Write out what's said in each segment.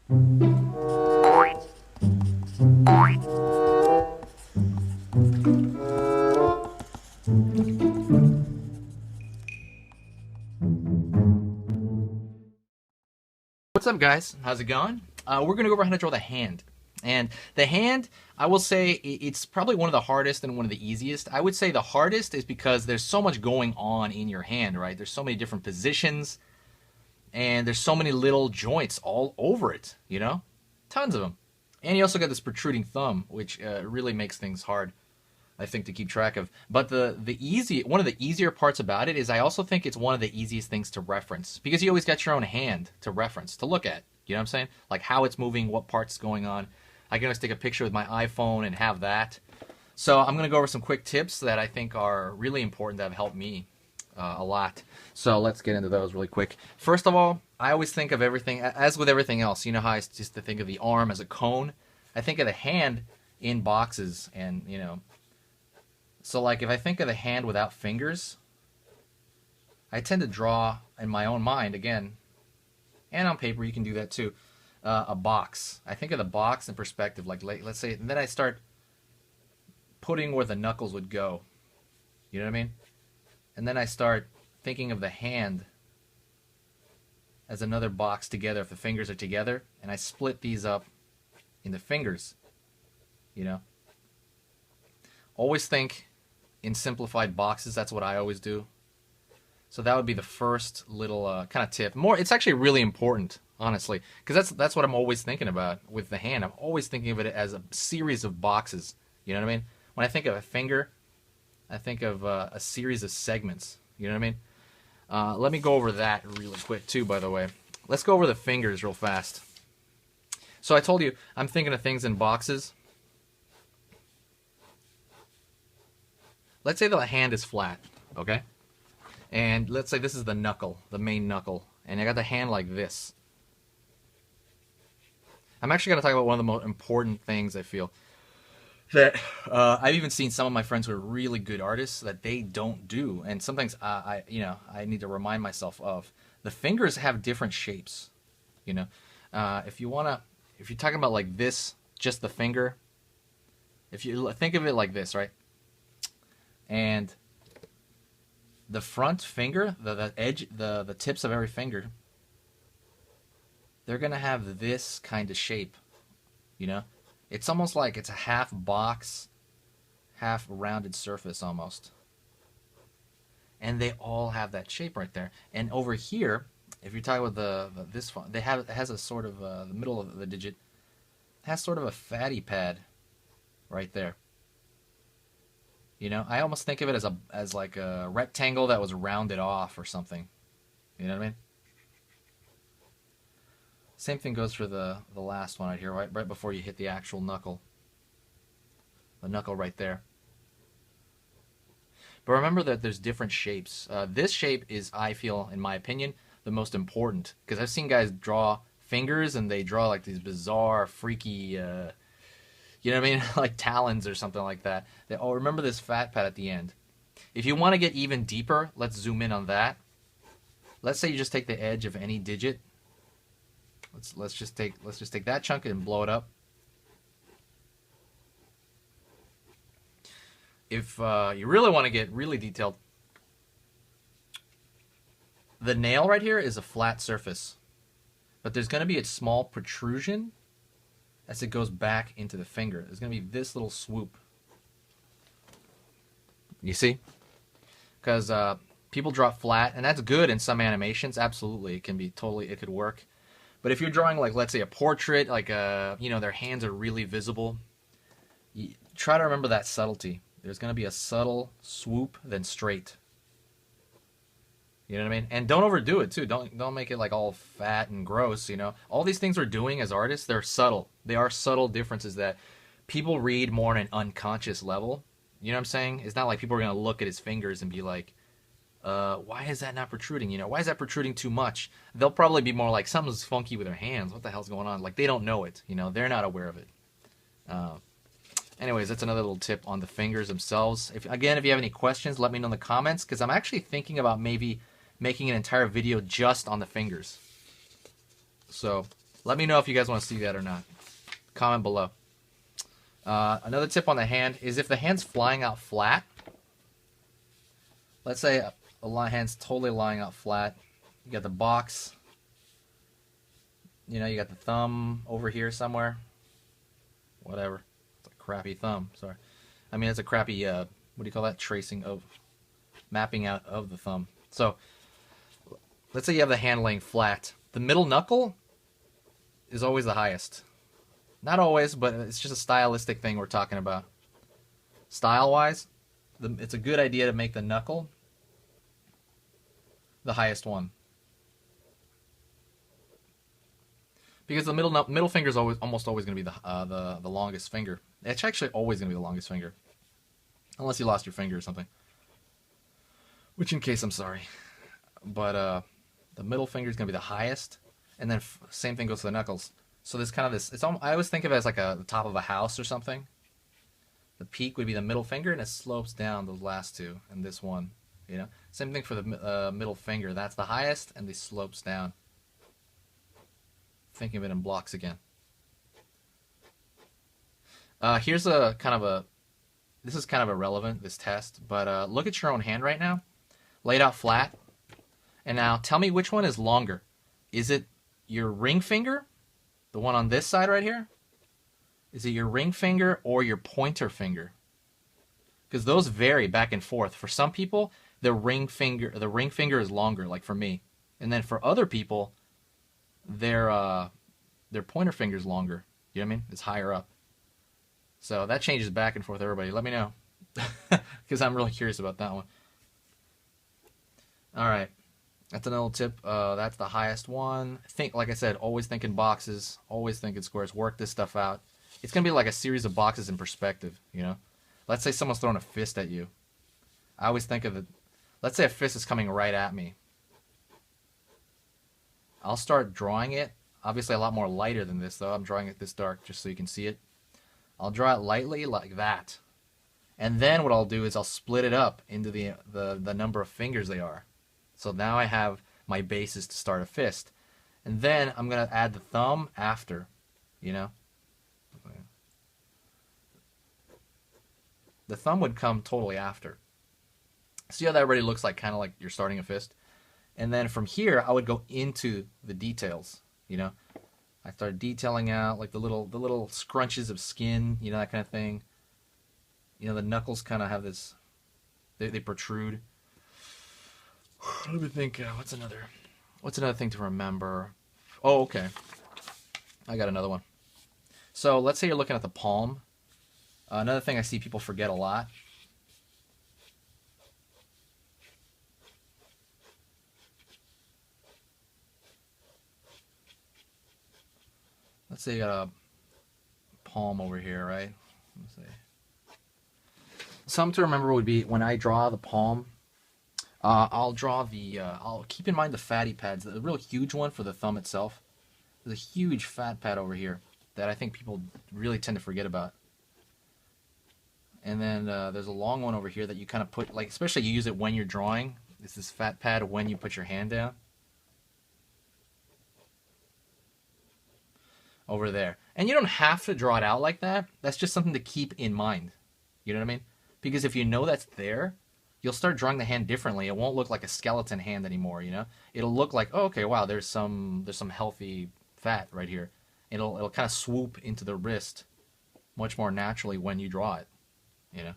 What's up, guys? How's it going? We're gonna go over how to draw the hand. And the hand, I will say it's probably one of the hardest and one of the easiest. I would say the hardest is because there's so much going on in your hand, right? There's so many different positions, and there's so many little joints all over it, you know? Tons of them. And you also got this protruding thumb, which really makes things hard, I think, to keep track of. But one of the easier parts about it is I also think it's one of the easiest things to reference because you always got your own hand to reference, to look at. You know what I'm saying? Like how it's moving, what part's going on. I can always take a picture with my iPhone and have that. So I'm going to go over some quick tips that I think are really important that have helped me a lot. So let's get into those really quick. First of all, I always think of everything, as with everything else, you know how I used to think of the arm as a cone? I think of the hand in boxes and, you know. So like if I think of the hand without fingers, I tend to draw in my own mind, again, and on paper you can do that too, a box. I think of the box in perspective, like let's say, and then I start putting where the knuckles would go. You know what I mean? And then I start thinking of the hand as another box together if the fingers are together, and I split these up into fingers, you know? Always think in simplified boxes. That's what I always do. So that would be the first little kind of tip. It's actually really important, honestly, because that's what I'm always thinking about with the hand. I'm always thinking of it as a series of boxes. You know what I mean? When I think of a finger, I think of a series of segments. You know what I mean? Let me go over that really quick too, by the way. Let's go over the fingers real fast. So I told you I'm thinking of things in boxes. Let's say the hand is flat, okay? And let's say this is the knuckle, the main knuckle, and I got the hand like this. I'm actually going to talk about one of the most important things I feel that I've even seen some of my friends who are really good artists that they don't do, and sometimes I need to remind myself of. The fingers have different shapes, you know. If you're talking about like this, just the finger. If you think of it like this, right? And the front finger, the edge, the tips of every finger, they're gonna have this kind of shape, you know. It's almost like it's a half box, half rounded surface almost. And they all have that shape right there. And over here, if you're talking about this one, it has a sort of the middle of the digit has sort of a fatty pad right there. You know, I almost think of it as like a rectangle that was rounded off or something. You know what I mean? Same thing goes for the last one right here, right before you hit the actual knuckle. The knuckle right there. But remember that there's different shapes. This shape is, I feel, in my opinion, the most important. Because I've seen guys draw fingers and they draw like these bizarre, freaky, you know what I mean? Like talons or something like that. Remember this fat pad at the end. If you want to get even deeper, let's zoom in on that. Let's say you just take the edge of any digit. Let's just take that chunk and blow it up. If you really want to get really detailed, the nail right here is a flat surface, but there's going to be a small protrusion as it goes back into the finger. There's going to be this little swoop. You see? Because people draw flat, and that's good in some animations. Absolutely, it could work. But if you're drawing, like, let's say a portrait, like their hands are really visible, try to remember that subtlety. There's going to be a subtle swoop, then straight. You know what I mean? And don't overdo it too. Don't make it like all fat and gross, you know. All these things we're doing as artists, they're subtle. They are subtle differences that people read more on an unconscious level. You know what I'm saying? It's not like people are going to look at his fingers and be like, why is that not protruding? You know, why is that protruding too much? They'll probably be more like, something's funky with their hands. What the hell's going on? Like, they don't know it. You know, they're not aware of it. Anyways, that's another little tip on the fingers themselves. If you have any questions, let me know in the comments, because I'm actually thinking about maybe making an entire video just on the fingers. So Let me know if you guys want to see that or not. Comment below. Another tip on the hand is if the hand's flying out flat. Let's say a hand's totally lying out flat. You got the box. You know, you got the thumb over here somewhere. Whatever. It's a crappy thumb. Sorry. I mean, it's a crappy, what do you call that? Tracing of, mapping out of the thumb. So, let's say you have the hand laying flat. The middle knuckle is always the highest. Not always, but it's just a stylistic thing we're talking about. Style-wise, it's a good idea to make the knuckle the highest one. Because the middle finger is almost always going to be the longest finger. It's actually always going to be the longest finger. Unless you lost your finger or something. Which in case, I'm sorry. But the middle finger is going to be the highest. And then same thing goes to the knuckles. So there's kind of this, I always think of it as like the top of a house or something. The peak would be the middle finger, and it slopes down those last two, and this one, you know. Same thing for the middle finger. That's the highest, and it slopes down. Thinking of it in blocks again. Here's a kind of a, this is kind of irrelevant, this test, but look at your own hand right now. Lay it out flat. And now tell me which one is longer. Is it your ring finger? The one on this side right here? Is it your ring finger or your pointer finger? Because those vary back and forth. For some people, the ring finger is longer, like for me. And then for other people, their pointer finger is longer. You know what I mean? It's higher up. So that changes back and forth, everybody. Let me know. Because I'm really curious about that one. Alright. That's another tip. That's the highest one. Like I said, always think in boxes. Always think in squares. Work this stuff out. It's going to be like a series of boxes in perspective, you know? Let's say someone's throwing a fist at you. I always think of it. Let's say a fist is coming right at me. I'll start drawing it. Obviously a lot more lighter than this, though. I'm drawing it this dark just so you can see it. I'll draw it lightly like that. And then what I'll do is I'll split it up into the number of fingers they are. So now I have my basis to start a fist. And then I'm going to add the thumb after, you know. The thumb would come totally after. See how that already looks like, kind of like you're starting a fist? And then from here, I would go into the details, you know. I start detailing out like the little scrunches of skin, you know, that kind of thing. You know, the knuckles kind of have this, they protrude. Let me think, what's another thing to remember? Oh, okay. I got another one. So let's say you're looking at the palm. Another thing I see people forget a lot. Let's say you got a palm over here, right? Let's see. Something to remember would be when I draw the palm, I'll keep in mind the fatty pads. The real huge one for the thumb itself. There's a huge fat pad over here that I think people really tend to forget about. And then there's a long one over here that you kind of put, like, especially you use it when you're drawing. It's this fat pad when you put your hand down. Over there. And you don't have to draw it out like that. That's just something to keep in mind. You know what I mean? Because if you know that's there, you'll start drawing the hand differently. It won't look like a skeleton hand anymore, you know? It'll look like, oh, okay, wow, there's some healthy fat right here. It'll kind of swoop into the wrist much more naturally when you draw it, you know?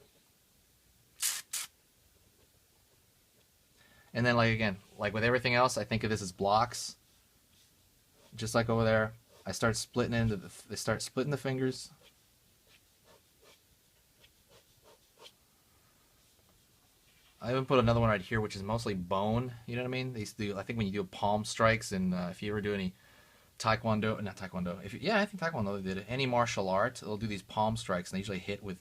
And then, like, again, like with everything else, I think of this as blocks. Just like over there. I start splitting they start splitting the fingers. I even put another one right here, which is mostly bone. You know what I mean? They used to do, I think when you do palm strikes, and if you ever do any taekwondo, not taekwondo. Yeah, I think taekwondo they did it. Any martial art, they'll do these palm strikes, and they usually hit with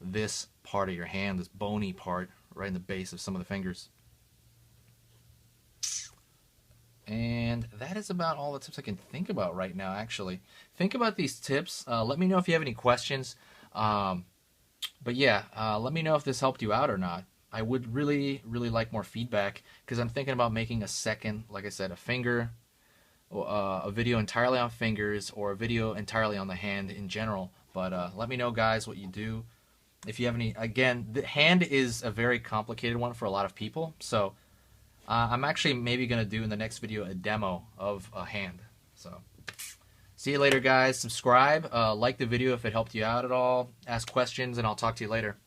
this part of your hand, this bony part, right in the base of some of the fingers. And that is about all the tips I can think about right now, actually. Think about these tips. Let me know if you have any questions. But yeah, let me know if this helped you out or not. I would really, really like more feedback because I'm thinking about making a second, like I said, a finger, a video entirely on fingers or a video entirely on the hand in general. But let me know, guys, what you do. If you have any, again, the hand is a very complicated one for a lot of people. So I'm actually maybe going to do in the next video a demo of a hand. So see you later, guys. Subscribe, like the video if it helped you out at all. Ask questions, and I'll talk to you later.